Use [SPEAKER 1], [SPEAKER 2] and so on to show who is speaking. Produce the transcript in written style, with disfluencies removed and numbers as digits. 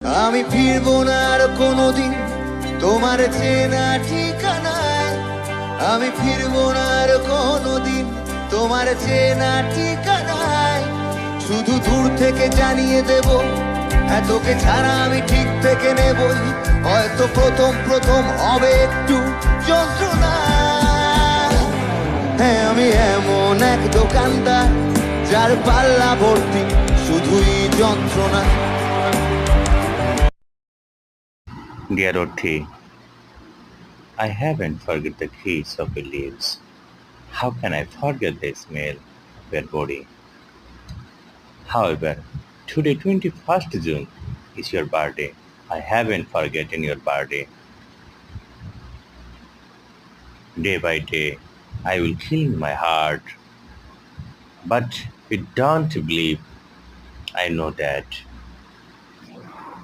[SPEAKER 1] আমি ফিরবো না আর কোনোদিন তোমার চেনা ঠিকানায়। আমি ফিরবো না আর কোনোদিন তোমার চেনা ঠিকানায়। শুধু দূর থেকে জানিয়ে দেব, এতকে ছাড়া আমি ঠিক থেকে নেবই। হয়তো প্রথম প্রথম হবে একটু যন্ত্রণা। হ্যাঁ, আমি এমন এক দোকানদার যার পাল্লা ভর্তি শুধুই যন্ত্রণা।
[SPEAKER 2] Dear Othi, I haven't forget the kiss of your lips. How can I forget the smell of your body? However, today 21st June is your birthday. I haven't forgotten your birthday. Day by day, I will kill my heart. But you don't believe I know that.